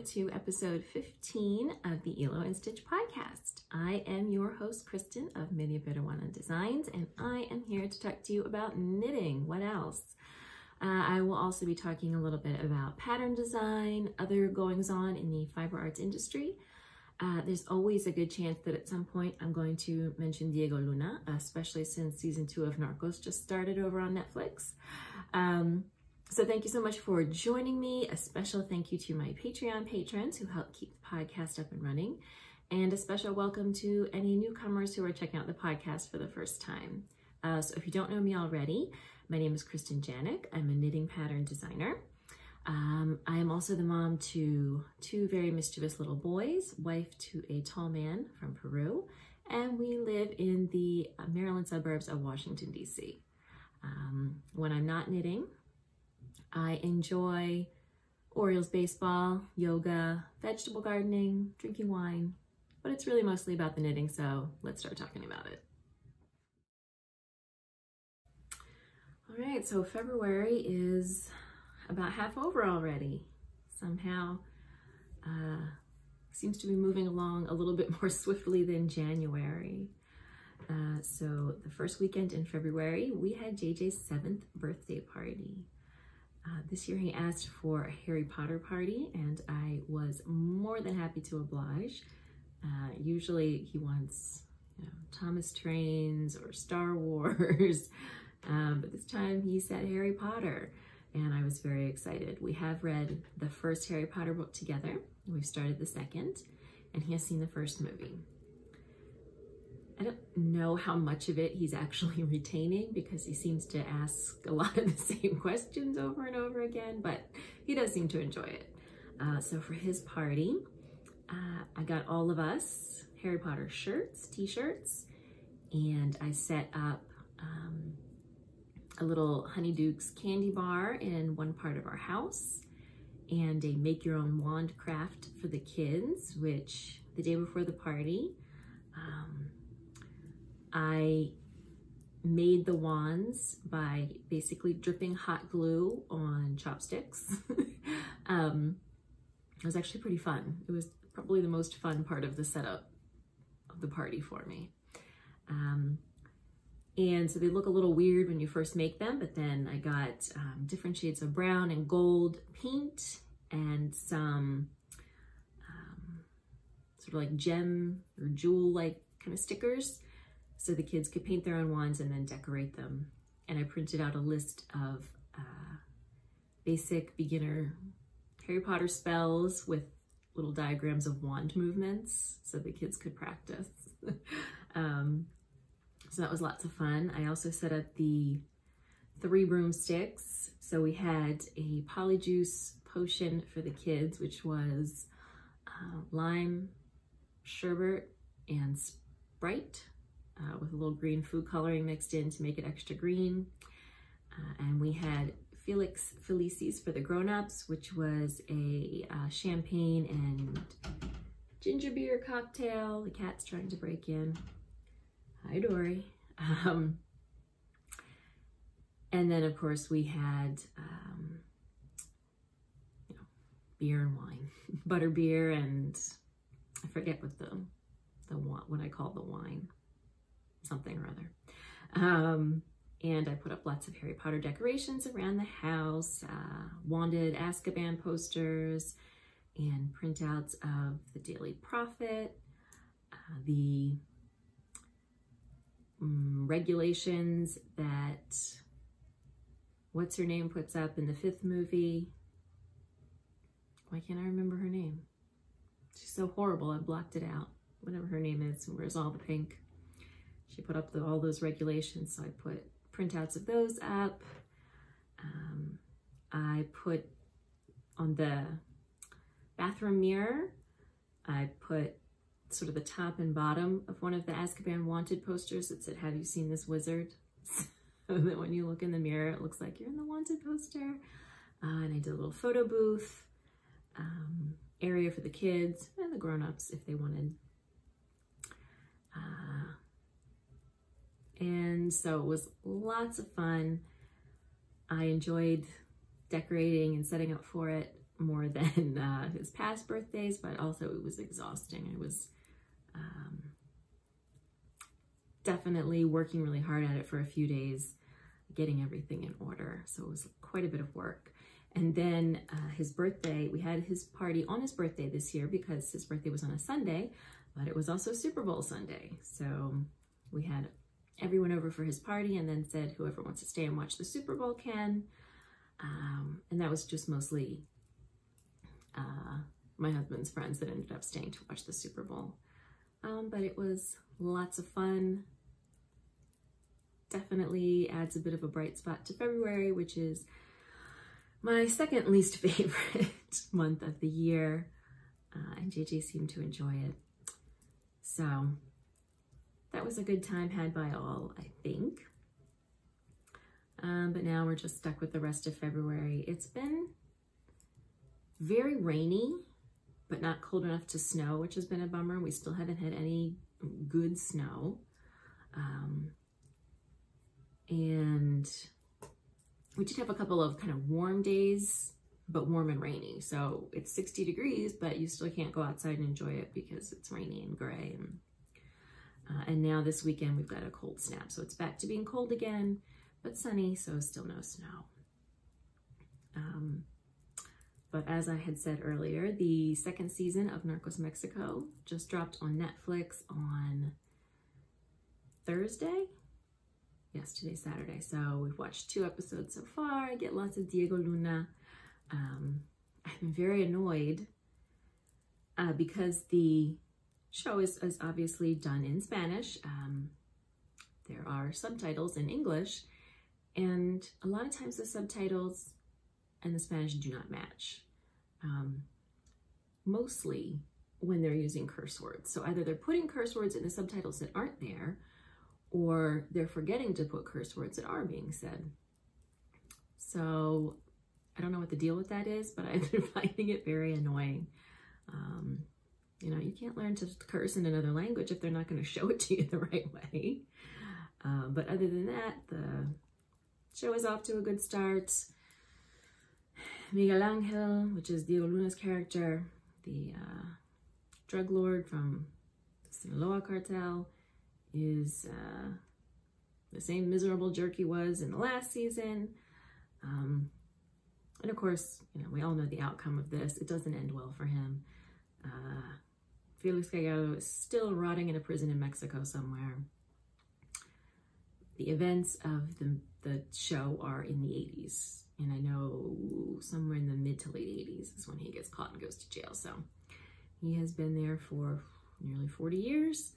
to episode 15 of the Elo and Stitch podcast. I am your host, Kristen of Media Peruana Designs, and I am here to talk to you about knitting. What else? I will also be talking a little bit about pattern design, other goings-on in the fiber arts industry. There's always a good chance that at some point I'm going to mention Diego Luna, especially since season 2 of Narcos just started over on Netflix. So thank you so much for joining me. A special thank you to my Patreon patrons who help keep the podcast up and running. And a special welcome to any newcomers who are checking out the podcast for the first time. So if you don't know me already, my name is Kristen Janik. I'm a knitting pattern designer. I am also the mom to 2 very mischievous little boys, wife to a tall man from Peru, and we live in the Maryland suburbs of Washington, D.C. When I'm not knitting, I enjoy Orioles baseball, yoga, vegetable gardening, drinking wine, but it's really mostly about the knitting, so let's start talking about it. All right, so February is about half over already. Somehow seems to be moving along a little bit more swiftly than January. So the first weekend in February, we had JJ's 7th birthday party. This year he asked for a Harry Potter party, and I was more than happy to oblige. Usually he wants, Thomas Trains or Star Wars, but this time he said Harry Potter, and I was very excited. We have read the first Harry Potter book together. We've started the second, and he has seen the first movie. I don't know how much of it he's actually retaining because he seems to ask a lot of the same questions over and over again, but he does seem to enjoy it. So for his party, I got all of us Harry Potter shirts, t-shirts, and I set up a little Honeydukes candy bar in one part of our house and a make your own wand craft for the kids, which the day before the party, I made the wands by basically dripping hot glue on chopsticks. It was actually pretty fun. It was probably the most fun part of the setup of the party for me. And so they look a little weird when you first make them, but then I got different shades of brown and gold paint and some sort of like gem or jewel-like kind of stickers, so the kids could paint their own wands and then decorate them. And I printed out a list of basic beginner Harry Potter spells with little diagrams of wand movements so the kids could practice. So that was lots of fun. I also set up the 3 broomsticks. So we had a Polyjuice potion for the kids, which was lime, sherbet, and Sprite, with a little green food coloring mixed in to make it extra green. And we had Felix Felicis for the grown-ups, which was a champagne and ginger beer cocktail. The cat's trying to break in. Hi, Dory. And then, of course, we had beer and wine, butter beer, and I forget what I call the wine. Something or other. And I put up lots of Harry Potter decorations around the house, wanded Azkaban posters, and printouts of the Daily Prophet, the regulations that what's-her-name puts up in the 5th movie. Why can't I remember her name? She's so horrible, I blocked it out. Whatever her name is, where's all the pink? She put up all those regulations, so I put printouts of those up. I put on the bathroom mirror, I put sort of the top and bottom of one of the Azkaban Wanted posters that said, "Have you seen this wizard?" So that when you look in the mirror, it looks like you're in the Wanted poster. And I did a little photo booth area for the kids and the grown-ups if they wanted. And so it was lots of fun. I enjoyed decorating and setting up for it. more than his past birthdays, but also it was exhausting. I was definitely working really hard at it for a few days, getting everything in order. So it was quite a bit of work. And then his birthday, we had his party on his birthday this year because his birthday was on a Sunday, but it was also Super Bowl Sunday. So we had everyone over for his party and then said whoever wants to stay and watch the Super Bowl can. And that was just mostly my husband's friends that ended up staying to watch the Super Bowl. But it was lots of fun. Definitely adds a bit of a bright spot to February, which is my second least favorite month of the year. And JJ seemed to enjoy it. So that was a good time had by all, I think. But now we're just stuck with the rest of February. It's been very rainy, but not cold enough to snow, which has been a bummer. We still haven't had any good snow. And we did have a couple of kind of warm days, but warm and rainy. So it's 60 degrees, but you still can't go outside and enjoy it because it's rainy and gray. And now this weekend we've got a cold snap. So it's back to being cold again, but sunny, so still no snow. But as I had said earlier, the second season of Narcos Mexico just dropped on Netflix on Thursday. Yes, today's Saturday. So we've watched 2 episodes so far. I get lots of Diego Luna. I've been very annoyed because the show is obviously done in Spanish. There are subtitles in English, and a lot of times the subtitles and the Spanish do not match. Mostly when they're using curse words. So either they're putting curse words in the subtitles that aren't there, or they're forgetting to put curse words that are being said. So I don't know what the deal with that is, but I've been finding it very annoying. You know, you can't learn to curse in another language if they're not going to show it to you the right way. But other than that, the show is off to a good start. Miguel Angel, which is Diego Luna's character, the drug lord from the Sinaloa cartel, is the same miserable jerk he was in the last season. And of course, you know, we all know the outcome of this. It doesn't end well for him. Felix Gallardo is still rotting in a prison in Mexico somewhere. The events of the show are in the 80s. And I know somewhere in the mid to late 80s is when he gets caught and goes to jail. So he has been there for nearly 40 years.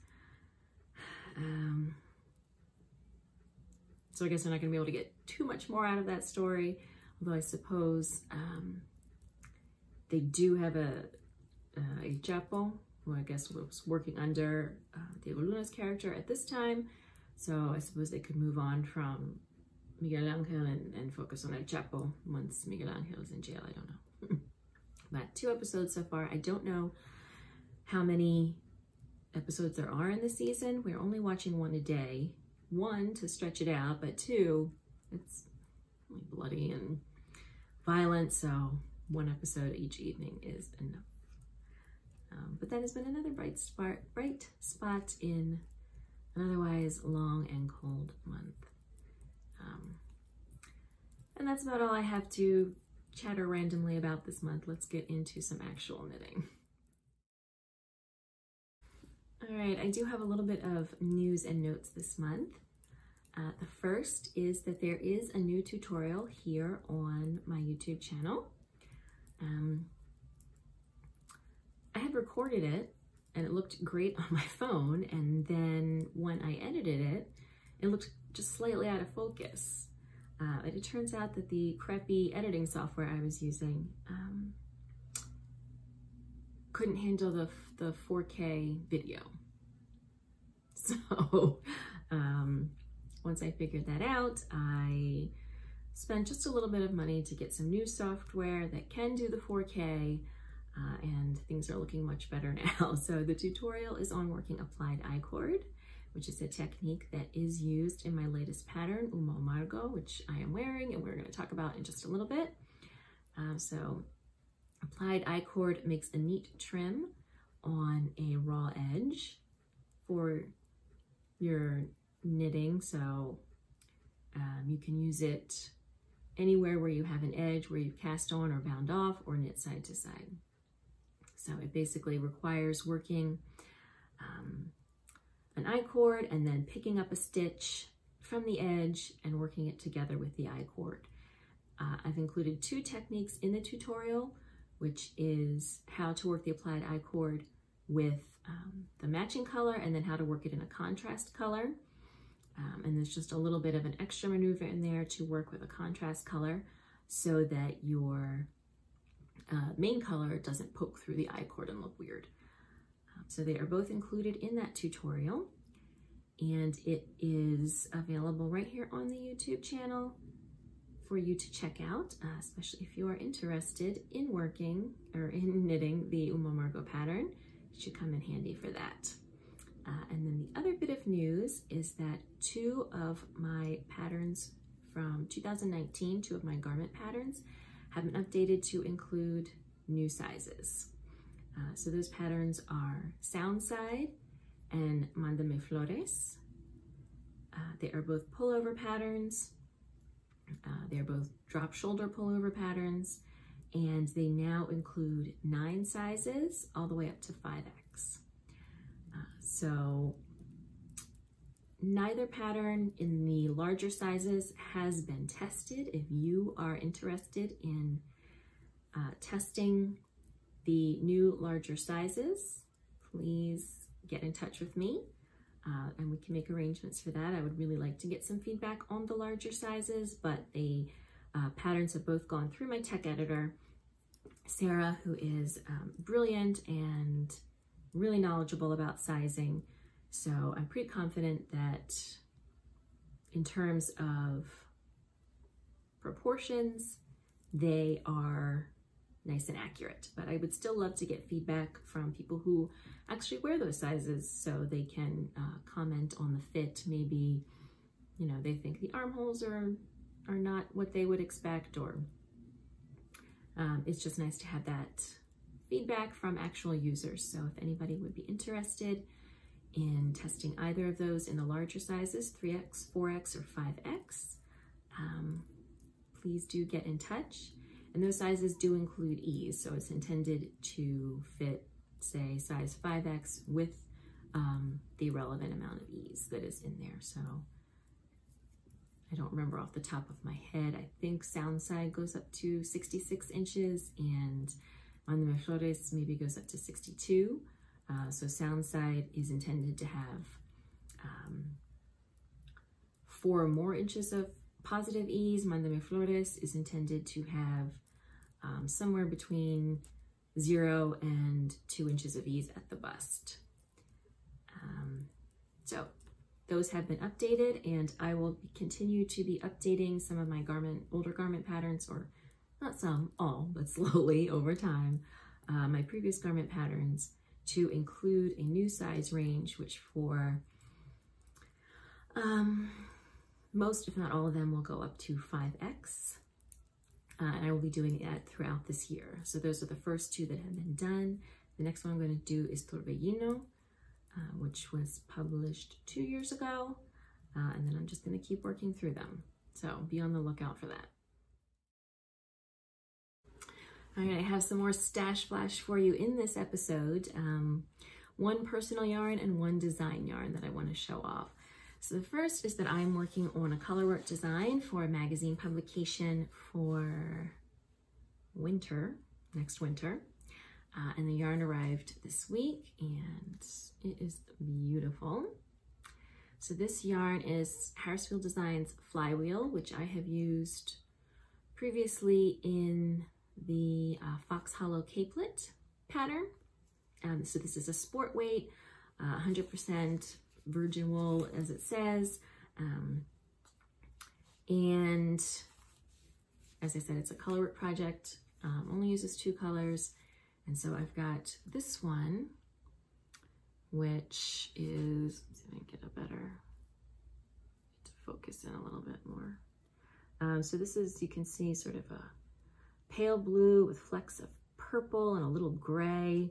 So I guess we're not going to be able to get too much more out of that story. Although I suppose they do have a Chapo, who I guess was working under Diego Luna's character at this time. So I suppose they could move on from Miguel Angel and focus on El Chapo once Miguel Angel is in jail. I don't know. But 2 episodes so far. I don't know how many episodes there are in the season. We're only watching 1 a day. 1, to stretch it out, but 2, it's really bloody and violent, so 1 episode each evening is enough. But that has been another bright spot in an otherwise long and cold month. And that's about all I have to chatter randomly about this month. Let's get into some actual knitting. All right, I do have a little bit of news and notes this month. The first is that there is a new tutorial here on my YouTube channel. I had recorded it and it looked great on my phone, and then when I edited it, it looked just slightly out of focus. It turns out that the crappy editing software I was using couldn't handle the 4K video. So once I figured that out, I spent just a little bit of money to get some new software that can do the 4K, and things are looking much better now. So the tutorial is on working applied I-cord, which is a technique that is used in my latest pattern, Uma Amargo, which I am wearing and we're going to talk about in just a little bit. So Applied I-cord makes a neat trim on a raw edge for your knitting, so you can use it anywhere where you have an edge where you've cast on or bound off or knit side to side. So it basically requires working an I-cord and then picking up a stitch from the edge and working it together with the I-cord. I've included 2 techniques in the tutorial, which is how to work the applied I-cord with the matching color and then how to work it in a contrast color. And there's just a little bit of an extra maneuver in there to work with a contrast color so that your main color doesn't poke through the I-cord and look weird. So they are both included in that tutorial, and it is available right here on the YouTube channel for you to check out, especially if you are interested in working or in knitting the Uma Margot pattern. It should come in handy for that. And then the other bit of news is that 2 of my patterns from 2019, 2 of my garment patterns, have been updated to include new sizes. So those patterns are Sound Side and Mándame Flores. They are both pullover patterns. They are both drop shoulder pullover patterns, and they now include 9 sizes all the way up to 5X. So neither pattern in the larger sizes has been tested. If you are interested in testing the new larger sizes, please get in touch with me and we can make arrangements for that. I would really like to get some feedback on the larger sizes, but the patterns have both gone through my tech editor, Sarah, who is brilliant and really knowledgeable about sizing. So I'm pretty confident that in terms of proportions, they are nice and accurate. But I would still love to get feedback from people who actually wear those sizes so they can comment on the fit. Maybe, you know, they think the armholes are not what they would expect, or it's just nice to have that feedback from actual users. So if anybody would be interested in testing either of those in the larger sizes, 3X, 4X, or 5X, please do get in touch. And those sizes do include ease, so it's intended to fit, say, size 5X with the relevant amount of ease that is in there. So I don't remember off the top of my head. I think Sound Side goes up to 66 inches and Mándame Flores maybe goes up to 62. So Sound Side is intended to have 4 or more inches of positive ease. Mándame Flores is intended to have somewhere between 0 and 2 inches of ease at the bust. So those have been updated, and I will continue to be updating some of my older garment patterns, or not some, all, but slowly over time, my previous garment patterns to include a new size range, which for most, if not all of them, will go up to 5X. And I will be doing that throughout this year. So those are the first 2 that have been done. The next one I'm going to do is Torbellino, which was published 2 years ago. And then I'm just going to keep working through them. So be on the lookout for that. All right, I have some more stash flash for you in this episode. 1 personal yarn and 1 design yarn that I want to show off. So the first is that I'm working on a colorwork design for a magazine publication for winter, next winter. And the yarn arrived this week and it is beautiful. So this yarn is Harrisfield Designs Flywheel, which I have used previously in the Fox Hollow Capelet pattern. So this is a sport weight, 100% virgin wool, as it says, and as I said, it's a colorwork project, only uses 2 colors, and so I've got this one, which is, let's see if I can get a better, to focus in a little bit more. So this is, you can see, sort of a pale blue with flecks of purple and a little gray.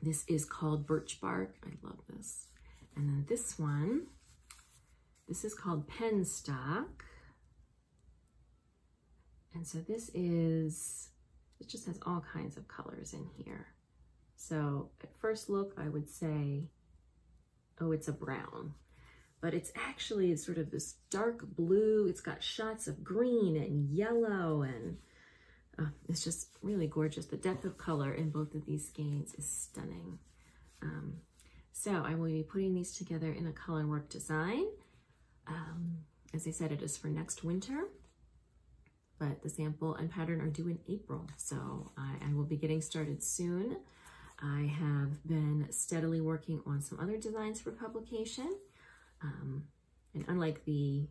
This is called Birch Bark. I love this. And then this one, this is called Penstock. And so this is, it just has all kinds of colors in here. So at first look, I would say, oh, it's a brown, but it's actually sort of this dark blue. It's got shots of green and yellow, and it's just really gorgeous. The depth of color in both of these skeins is stunning. So I will be putting these together in a color work design. As I said, it is for next winter, but the sample and pattern are due in April. So I will be getting started soon. I have been steadily working on some other designs for publication. And unlike the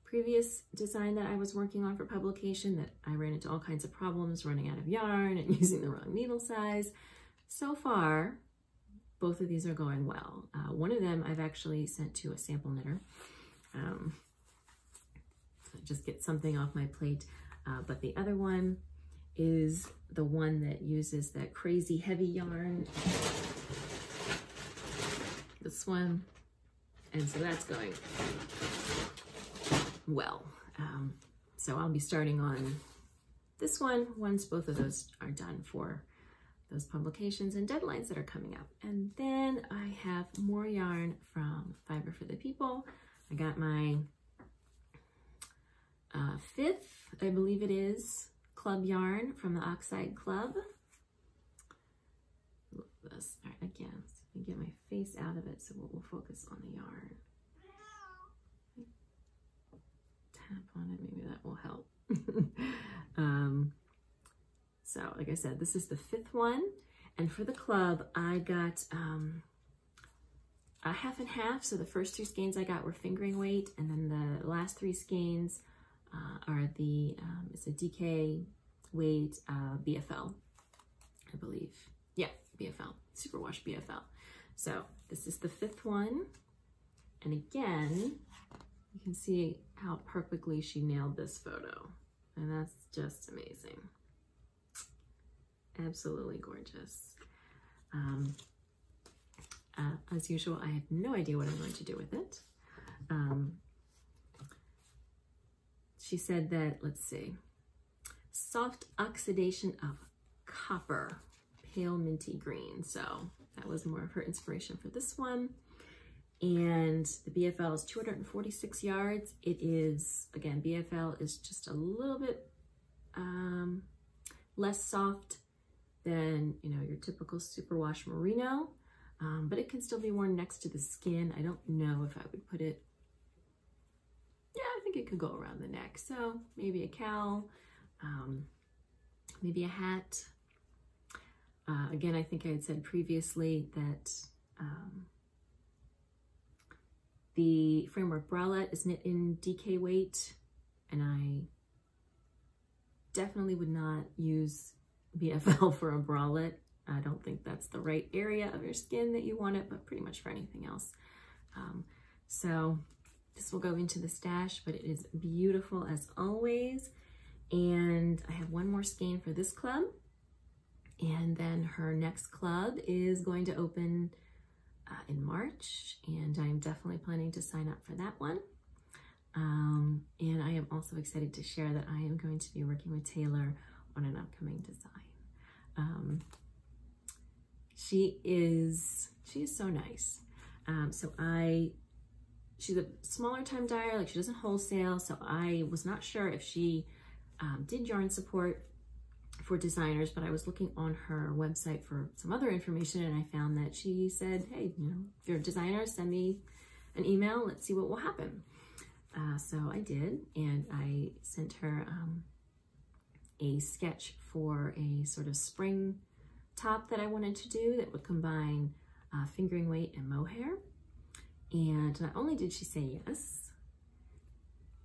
previous design that I was working on for publication, that I ran into all kinds of problems running out of yarn and using the wrong needle size, so far, both of these are going well. One of them I've actually sent to a sample knitter. Just get something off my plate. But the other one is the one that uses that crazy heavy yarn. This one. And so that's going well. So I'll be starting on this one once both of those are done for those publications and deadlines that are coming up. And then I have more yarn from Fiber for the People. I got my 5th, I believe it is, club yarn from the Oxide Club. Look at this. All right, again, so let me get my face out of it so we'll focus on the yarn. Tap on it, maybe that will help. So like I said, this is the 5th one. And for the club, I got a half and half. So the first 2 skeins I got were fingering weight, and then the last 3 skeins are the, it's a DK weight BFL, I believe. Yeah, BFL, Superwash BFL. So this is the 5th one. And again, you can see how perfectly she nailed this photo. And that's just amazing. Absolutely gorgeous. As usual, I have no idea what I'm going to do with it. She said that, let's see, soft oxidation of copper, pale minty green. So that was more of her inspiration for this one. And the BFL is 246 yards. It is, again, BFL is just a little bit less soft than, you know, your typical Superwash Merino, but it can still be worn next to the skin. I don't know if I would put it, yeah, I think it could go around the neck. So maybe a cowl, maybe a hat. Again, I think I had said previously that the framework bralette is knit in DK weight, and I definitely would not use BFL for a bralette. I don't think that's the right area of your skin that you want it, but pretty much for anything else. So this will go into the stash, but it is beautiful as always. And I have one more skein for this club. And then her next club is going to open in March, and I'm definitely planning to sign up for that one. And I am also excited to share that I am going to be working with Taylor on an upcoming design. She is so nice. She's a smaller time dyer, like she doesn't wholesale, so I was not sure if she did yarn support for designers, but I was looking on her website for some other information, and I found that she said, hey, you know, if you're a designer, send me an email, let's see what will happen. So I did, and I sent her a sketch for a sort of spring top that I wanted to do that would combine fingering weight and mohair. And not only did she say yes,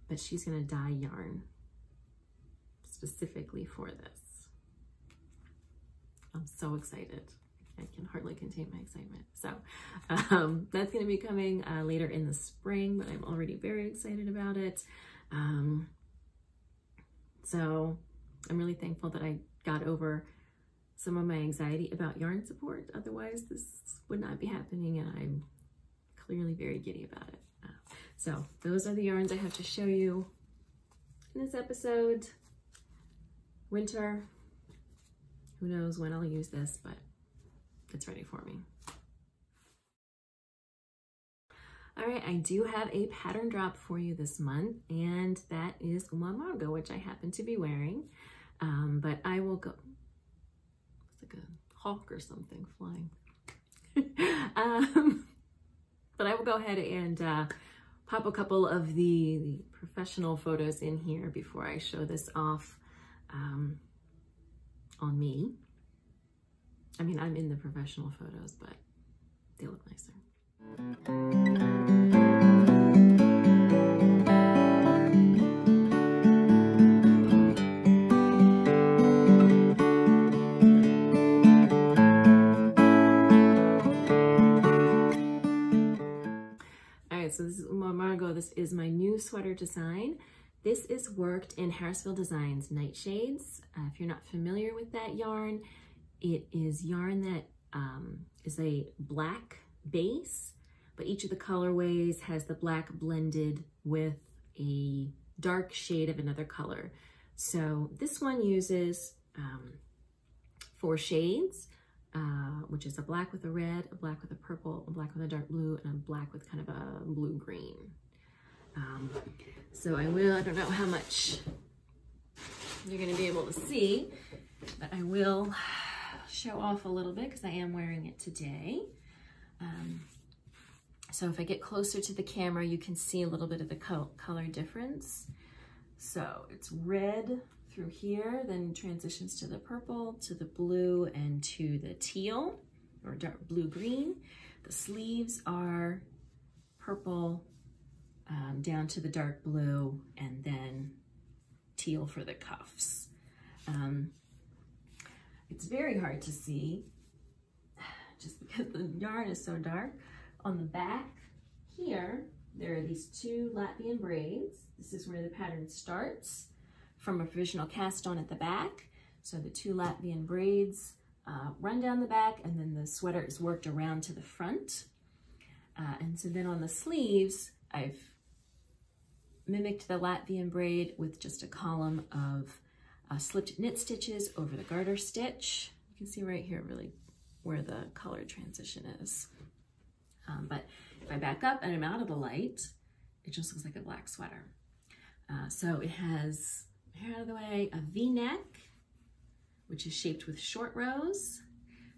but she's gonna dye yarn specifically for this. I'm so excited. I can hardly contain my excitement. So that's going to be coming later in the spring, but I'm already very excited about it. So I'm really thankful that I got over some of my anxiety about yarn support. Otherwise, this would not be happening, and I'm clearly very giddy about it. So those are the yarns I have to show you in this episode. Winter, who knows when I'll use this, but it's ready for me. All right, I do have a pattern drop for you this month, and that is Uma Margot, which I happen to be wearing. But I will go, it's like a hawk or something flying. But I will go ahead and pop a couple of the professional photos in here before I show this off on me. I mean, I'm in the professional photos, but they look nicer. So this is Uma Margot. This is my new sweater design. This is worked in Harrisville Designs Nightshades. If you're not familiar with that yarn, it is yarn that is a black base, but each of the colorways has the black blended with a dark shade of another color. So this one uses 4 shades. Which is a black with a red, a black with a purple, a black with a dark blue, and a black with kind of a blue-green. So I don't know how much you're going to be able to see, but I will show off a little bit because I am wearing it today. So if I get closer to the camera, you can see a little bit of the color difference. So it's red through here, then transitions to the purple, to the blue, and to the teal, or dark blue-green. The sleeves are purple down to the dark blue, and then teal for the cuffs. It's very hard to see just because the yarn is so dark. On the back here, there are these 2 Latvian braids. This is where the pattern starts, from a provisional cast on at the back. So the 2 Latvian braids run down the back, and then the sweater is worked around to the front. And so then on the sleeves, I've mimicked the Latvian braid with just a column of slipped knit stitches over the garter stitch. You can see right here really where the color transition is. But if I back up and I'm out of the light, it just looks like a black sweater. So it has, hair out of the way, a V-neck, which is shaped with short rows.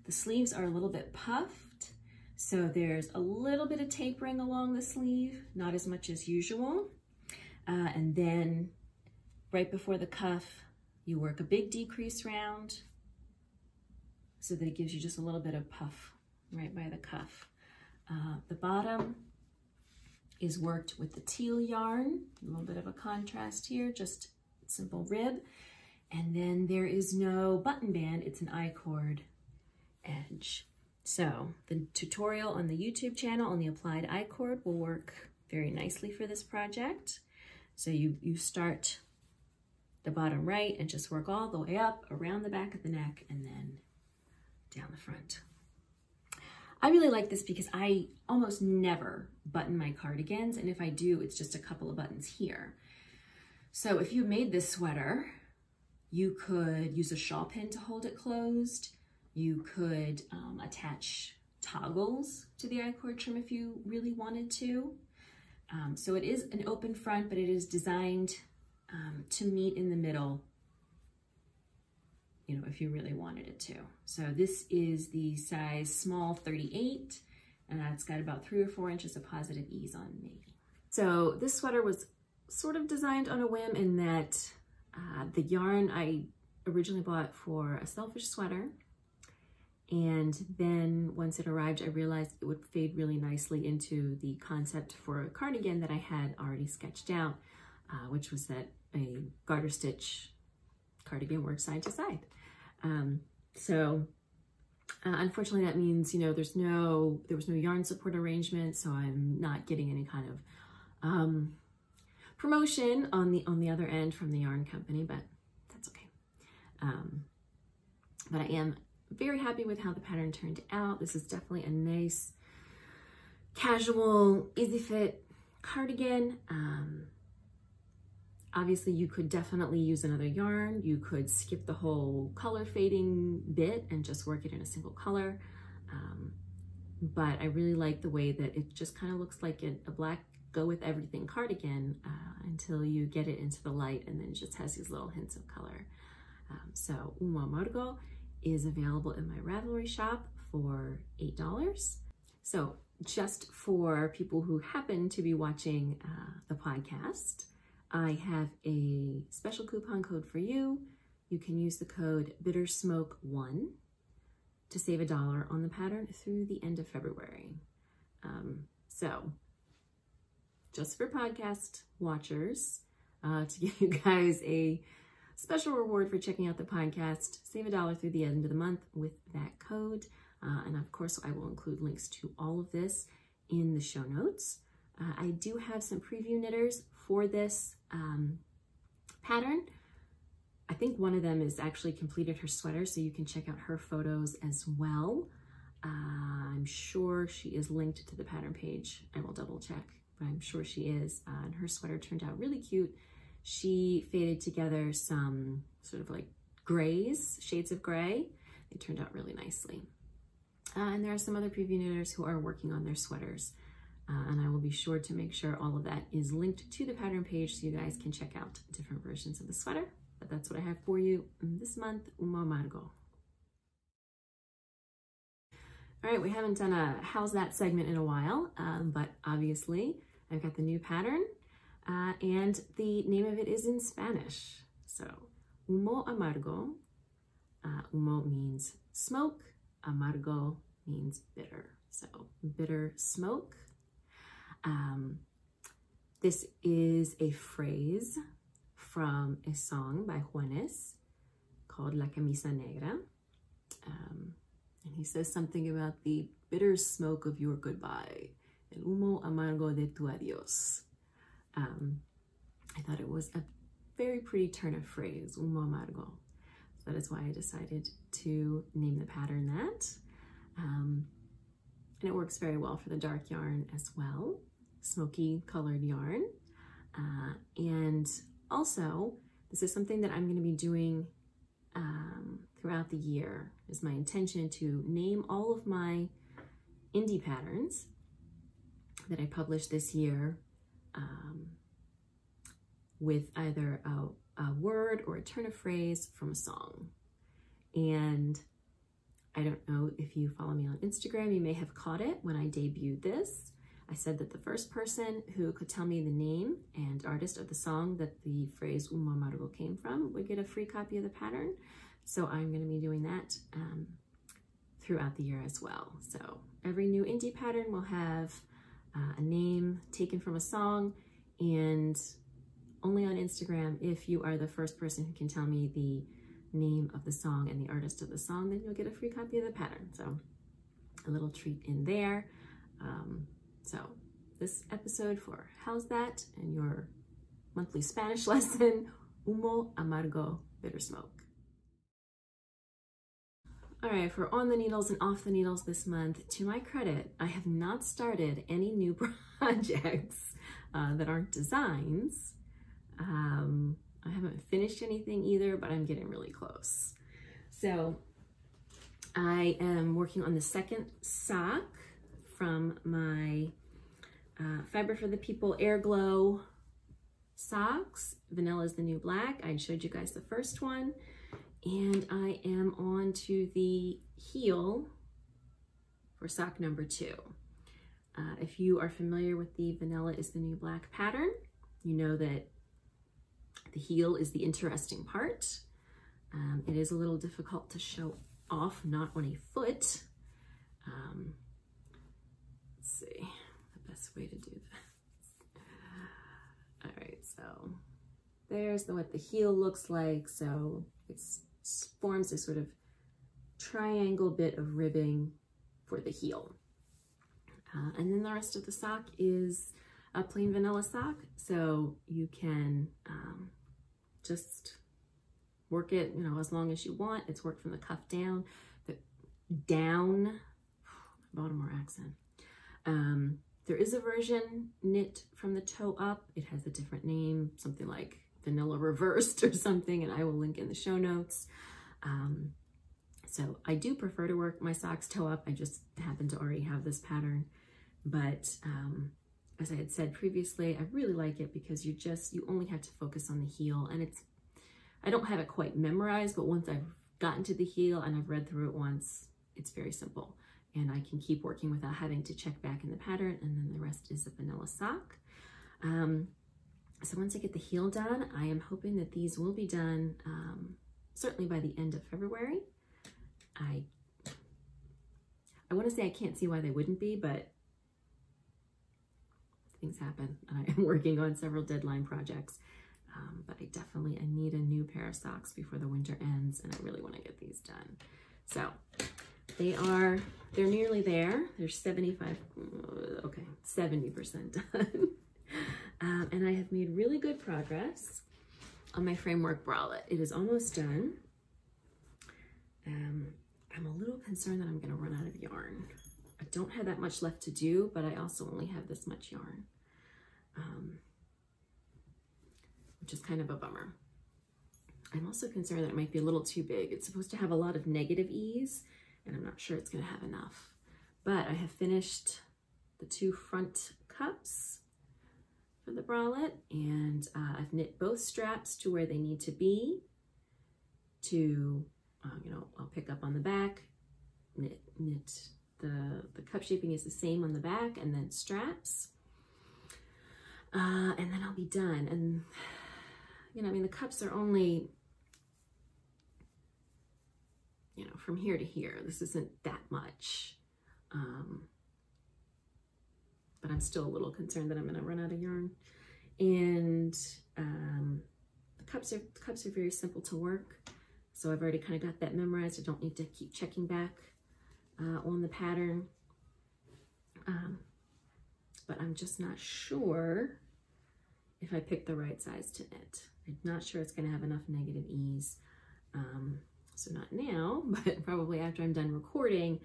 The sleeves are a little bit puffed, so there's a little bit of tapering along the sleeve, not as much as usual. And then right before the cuff, you work a big decrease round so that it gives you just a little bit of puff right by the cuff. The bottom is worked with the teal yarn, a little bit of a contrast here, just simple rib. And then there is no button band, it's an I-cord edge. So the tutorial on the YouTube channel on the applied I-cord will work very nicely for this project. So you start the bottom right and just work all the way up around the back of the neck and then down the front. I really like this because I almost never button my cardigans, and if I do, it's just a couple of buttons here. So if you made this sweater, you could use a shawl pin to hold it closed. You could attach toggles to the I-cord trim if you really wanted to. So it is an open front, but it is designed to meet in the middle, you know, if you really wanted it to. So this is the size small 38, and it's got about 3 or 4 inches of positive ease on me. So this sweater was sort of designed on a whim in that the yarn I originally bought for a selfish sweater, and then once it arrived, I realized it would fade really nicely into the concept for a cardigan that I had already sketched out, which was that a garter stitch cardigan works side to side. Unfortunately, that means, you know, there was no yarn support arrangement, so I'm not getting any kind of promotion on the other end from the yarn company, but that's okay. but I am very happy with how the pattern turned out. This is definitely a nice, casual, easy fit cardigan. Obviously you could definitely use another yarn. You could skip the whole color fading bit and just work it in a single color. But I really like the way that it just kind of looks like a black go with everything cardigan until you get it into the light, and then it just has these little hints of color. So Umo Amargo is available in my Ravelry shop for $8. So just for people who happen to be watching the podcast, I have a special coupon code for you. You can use the code BITTERSMOKE1 to save $1 on the pattern through the end of February. So just for podcast watchers, to give you guys a special reward for checking out the podcast, save $1 through the end of the month with that code. And of course, I will include links to all of this in the show notes. I do have some preview knitters for this pattern. I think one of them is actually completed her sweater, so you can check out her photos as well. I'm sure she is linked to the pattern page. I will double check, but I'm sure she is. And her sweater turned out really cute. She faded together some sort of like grays, shades of gray. They turned out really nicely. And there are some other preview knitters who are working on their sweaters. And I will be sure to make sure all of that is linked to the pattern page so you guys can check out different versions of the sweater. But that's what I have for you this month, Umo Amargo. All right, we haven't done a How's That segment in a while, but obviously I've got the new pattern and the name of it is in Spanish. So Umo Amargo, Umo means smoke, Amargo means bitter. So bitter smoke. This is a phrase from a song by Juanes called La Camisa Negra. And he says something about the bitter smoke of your goodbye, el humo amargo de tu adios. I thought it was a very pretty turn of phrase, humo amargo. So that is why I decided to name the pattern that. And it works very well for the dark yarn as well, smoky colored yarn. And also, this is something that I'm going to be doing throughout the year. Is my intention to name all of my indie patterns that I published this year with either a word or a turn of phrase from a song. And I don't know if you follow me on Instagram, you may have caught it when I debuted this. I said that the first person who could tell me the name and artist of the song that the phrase Umo Amargo came from would get a free copy of the pattern. So I'm going to be doing that throughout the year as well. So every new indie pattern will have a name taken from a song, and only on Instagram, if you are the first person who can tell me the name of the song and the artist of the song, then you'll get a free copy of the pattern. So a little treat in there. So this episode for How's That and your monthly Spanish lesson, Umo Amargo, bitter smoke. All right, for on the needles and off the needles this month, to my credit, I have not started any new projects that aren't designs. I haven't finished anything either, but I'm getting really close. So I am working on the second sock from my Fiber for the People Air Glow socks. Vanilla is the new black. I showed you guys the first one. And I am on to the heel for sock number 2. If you are familiar with the Vanilla is the new black pattern, you know that the heel is the interesting part. It is a little difficult to show off, not on a foot. Let's see the best way to do this. All right, so there's what the heel looks like. So it forms a sort of triangle bit of ribbing for the heel. And then the rest of the sock is a plain vanilla sock. So you can just work it, you know, as long as you want. It's worked from the cuff down, the down, Baltimore accent. There is a version knit from the toe up. It has a different name, something like Vanilla Reversed or something, and I will link in the show notes. So I do prefer to work my socks toe up. I just happen to already have this pattern. But as I had said previously, I really like it because you only have to focus on the heel. And I don't have it quite memorized, but once I've gotten to the heel and I've read through it once, it's very simple. And I can keep working without having to check back in the pattern, and then the rest is a vanilla sock. So once I get the heel done, I am hoping that these will be done certainly by the end of February. I want to say I can't see why they wouldn't be, but things happen. I am working on several deadline projects, but I need a new pair of socks before the winter ends, and I really want to get these done. So they're nearly there. They're 70% done. And I have made really good progress on my framework bralette. It is almost done. I'm a little concerned that I'm going to run out of yarn. I don't have that much left to do, but I also only have this much yarn, which is kind of a bummer. I'm also concerned that it might be a little too big. It's supposed to have a lot of negative ease, and I'm not sure it's going to have enough. But I have finished the 2 front cups for the bralette, and I've knit both straps to where they need to be to, you know, I'll pick up on the back, knit the cup shaping is the same on the back, and then straps, and then I'll be done. And, you know, I mean, the cups are only, you know, from here to here. This isn't that much. But I'm still a little concerned that I'm gonna run out of yarn. And the cups are very simple to work. So I've already kind of got that memorized. I don't need to keep checking back on the pattern. But I'm just not sure if I picked the right size to knit. I'm not sure it's gonna have enough negative ease. So not now, but probably after I'm done recording,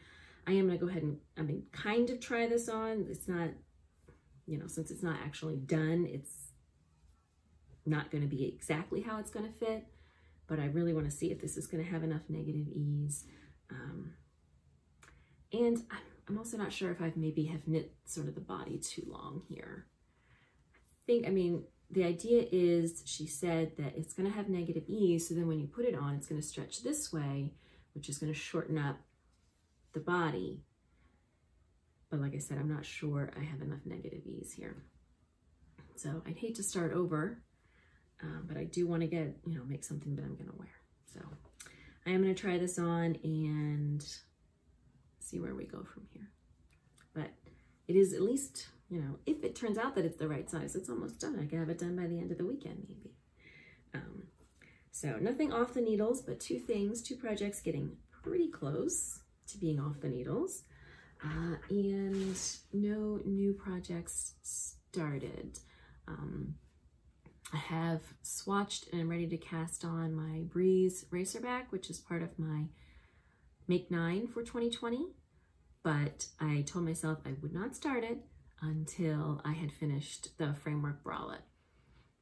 I am gonna go ahead and kind of try this on. It's not, you know, since it's not actually done, it's not gonna be exactly how it's gonna fit, but I really wanna see if this is gonna have enough negative ease. And I'm also not sure if I've maybe have knit sort of the body too long here. I mean, the idea is, she said that it's gonna have negative ease, so then when you put it on, it's gonna stretch this way, which is gonna shorten up the body. But like I said, I'm not sure I have enough negative ease here. So I'd hate to start over, but I do want to get, you know, make something that I'm gonna wear. So I am gonna try this on and see where we go from here. But it is at least, you know, if it turns out that it's the right size, it's almost done. I can have it done by the end of the weekend, maybe. So nothing off the needles, but 2 projects getting pretty close to being off the needles. And no new projects started. I have swatched and I'm ready to cast on my Breeze Racerback, which is part of my Make 9 for 2020. But I told myself I would not start it until I had finished the framework bralette.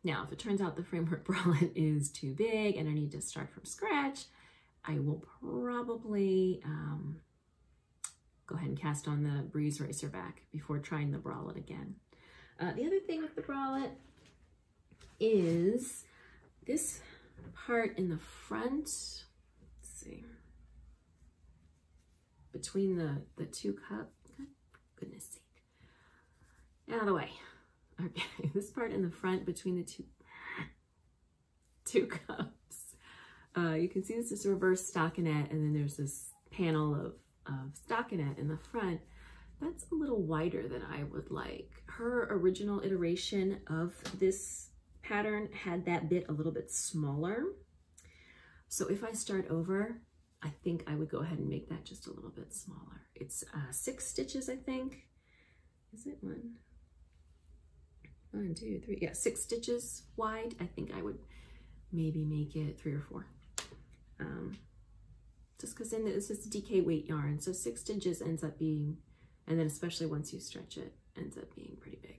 Now, if it turns out the framework bralette is too big and I need to start from scratch, I will probably go ahead and cast on the Breeze Racerback before trying the bralette again. The other thing with the bralette is this part in the front, let's see, between the 2 cups, goodness sake, out of the way. Okay, this part in the front between the two cups. You can see this is reverse stockinette, and then there's this panel of stockinette in the front. That's a little wider than I would like. Her original iteration of this pattern had that bit a little bit smaller. So if I start over, I think I would go ahead and make that just a little bit smaller. It's 6 stitches, I think. Is it 1, 2, 3? Yeah, 6 stitches wide. I think I would maybe make it 3 or 4. just because then this is DK weight yarn. So 6 stitches ends up being, and then especially once you stretch it, ends up being pretty big.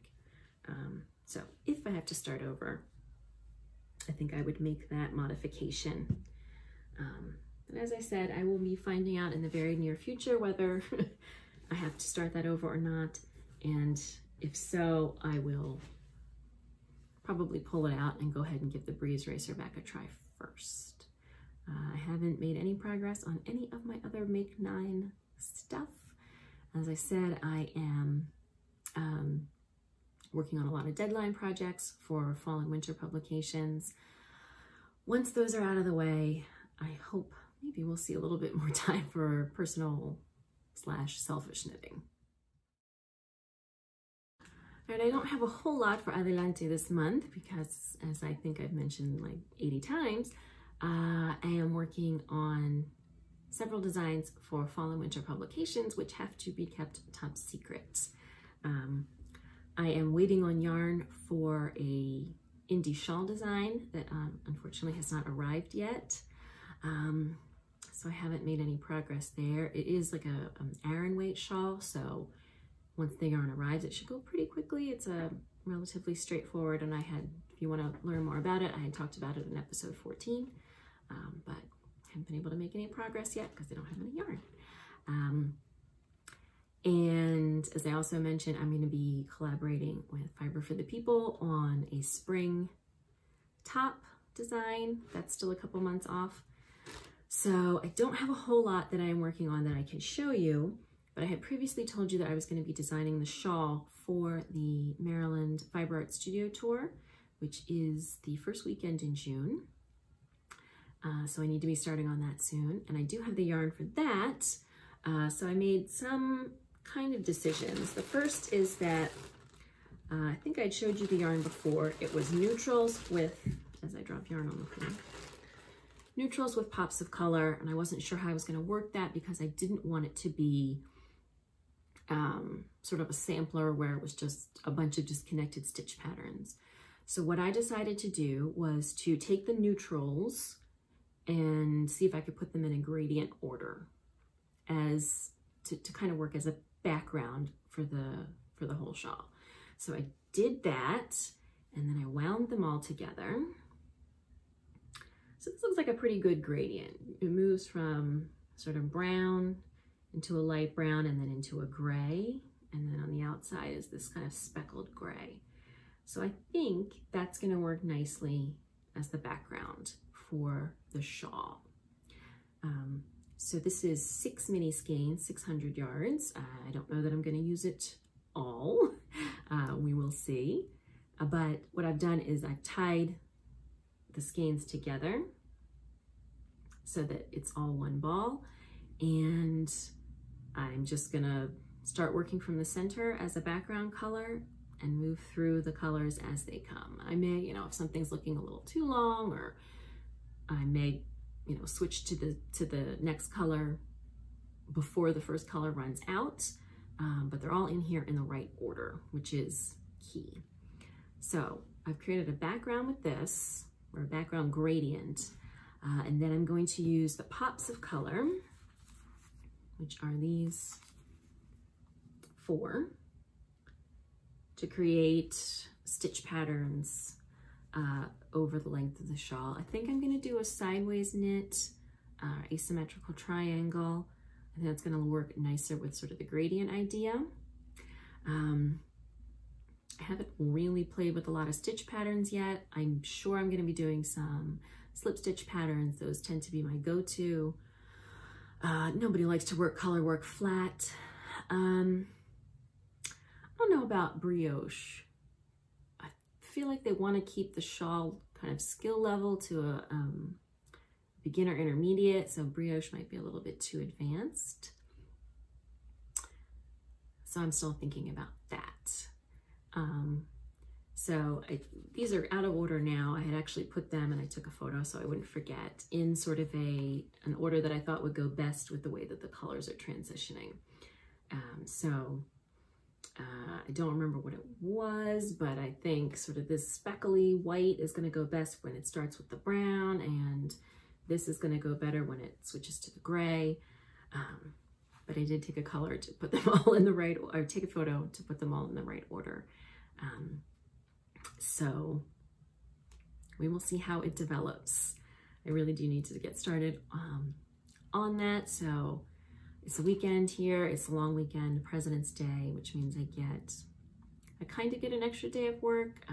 So if I have to start over, I think I would make that modification. And as I said, I will be finding out in the very near future whether I have to start that over or not. And if so, I will probably pull it out and go ahead and give the Breeze Racer back a try first. I haven't made any progress on any of my other Make 9 stuff. As I said, I am working on a lot of deadline projects for fall and winter publications. Once those are out of the way, I hope maybe we'll see a little bit more time for personal / selfish knitting. All right, I don't have a whole lot for Adelante this month because, as I think I've mentioned like 80 times, I am working on several designs for fall and winter publications, which have to be kept top secret. I am waiting on yarn for a indie shawl design that unfortunately has not arrived yet. So I haven't made any progress there. It is like an Aran weight shawl, so once the yarn arrives, it should go pretty quickly. It's a relatively straightforward, and if you want to learn more about it, I had talked about it in episode 14, but I haven't been able to make any progress yet because they don't have any yarn. And as I also mentioned, I'm going to be collaborating with Fiber for the People on a spring top design. That's still a couple months off. So I don't have a whole lot that I'm working on that I can show you, but I had previously told you that I was going to be designing the shawl for the Maryland Fiber Art Studio Tour, which is the first weekend in June. So I need to be starting on that soon. And I do have the yarn for that. So I made some kind of decisions. The first is that I think I'd showed you the yarn before. It was neutrals with, as I drop yarn on the thing, neutrals with pops of color, and I wasn't sure how I was going to work that because I didn't want it to be sort of a sampler where it was just a bunch of disconnected stitch patterns. So what I decided to do was to take the neutrals and see if I could put them in a gradient order as to kind of work as a background for the whole shawl. So I did that, and then I wound them all together. So this looks like a pretty good gradient. It moves from sort of brown into a light brown and then into a gray. And then on the outside is this kind of speckled gray. So I think that's going to work nicely as the background for the shawl. So this is 6 mini skeins, 600 yards. I don't know that I'm going to use it all. We will see. But what I've done is I've tied the skeins together so that it's all one ball, and I'm just gonna start working from the center as a background color and move through the colors as they come. I may, if something's looking a little too long, or I may, switch to the next color before the first color runs out, but they're all in here in the right order, which is key. So I've created a background with this, or a background gradient, and then I'm going to use the pops of color, which are these 4, to create stitch patterns over the length of the shawl. I think I'm going to do a sideways knit, asymmetrical triangle. I think that's going to work nicer with sort of the gradient idea. I haven't really played with a lot of stitch patterns yet. I'm sure I'm going to be doing some slip stitch patterns. Those tend to be my go-to. Nobody likes to color work flat. I don't know about brioche. I feel like they want to keep the shawl kind of skill level to a beginner intermediate, so brioche might be a little bit too advanced. So I'm still thinking about that. These are out of order now. I had actually put them, and I took a photo so I wouldn't forget, in sort of an order that I thought would go best with the way that the colors are transitioning. I don't remember what it was, but I think sort of this speckly white is going to go best when it starts with the brown, and This is going to go better when it switches to the gray. But I did take a color to put them all in the right, or take a photo to put them all in the right order. So we will see how it develops. I really do need to get started on that. So it's a weekend here. It's a long weekend, President's Day, which means I kind of get an extra day of work.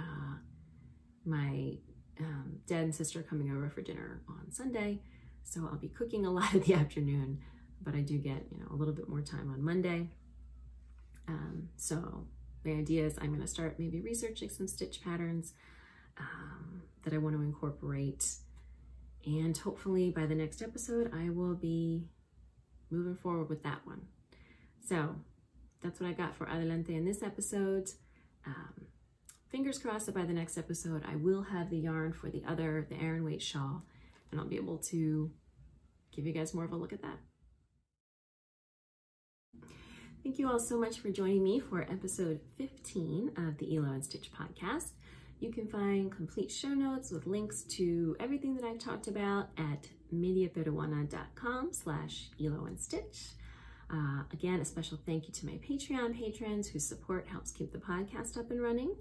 My dad and sister are coming over for dinner on Sunday, so I'll be cooking a lot of the afternoon, but I do get, a little bit more time on Monday. So the idea is I'm going to start maybe researching some stitch patterns that I want to incorporate, and hopefully by the next episode I will be moving forward with that one. So that's what I got for Adelante in this episode. Fingers crossed that by the next episode I will have the yarn for the Aran Weight shawl, and I'll be able to give you guys more of a look at that. Thank you all so much for joining me for episode 15 of the Elo and Stitch podcast. You can find complete show notes with links to everything that I've talked about at mediaperuana.com/Elo and Stitch. Again, a special thank you to my Patreon patrons whose support helps keep the podcast up and running.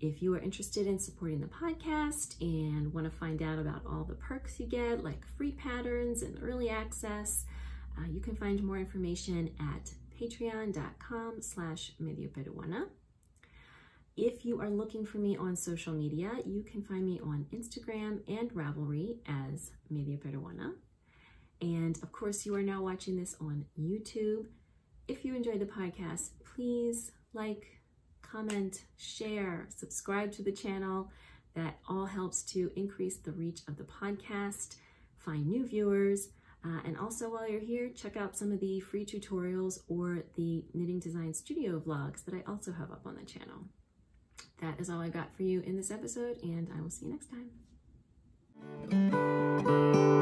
If you are interested in supporting the podcast and want to find out about all the perks you get, like free patterns and early access, you can find more information at patreon.com/mediaperuana. If you are looking for me on social media, you can find me on Instagram and Ravelry as Media Peruana. And of course, you are now watching this on YouTube. If you enjoyed the podcast, please like, comment, share, subscribe to the channel. That all helps to increase the reach of the podcast, find new viewers, and also while you're here, check out some of the free tutorials or the Knitting Design Studio vlogs that I also have up on the channel. That is all I got for you in this episode, and I will see you next time.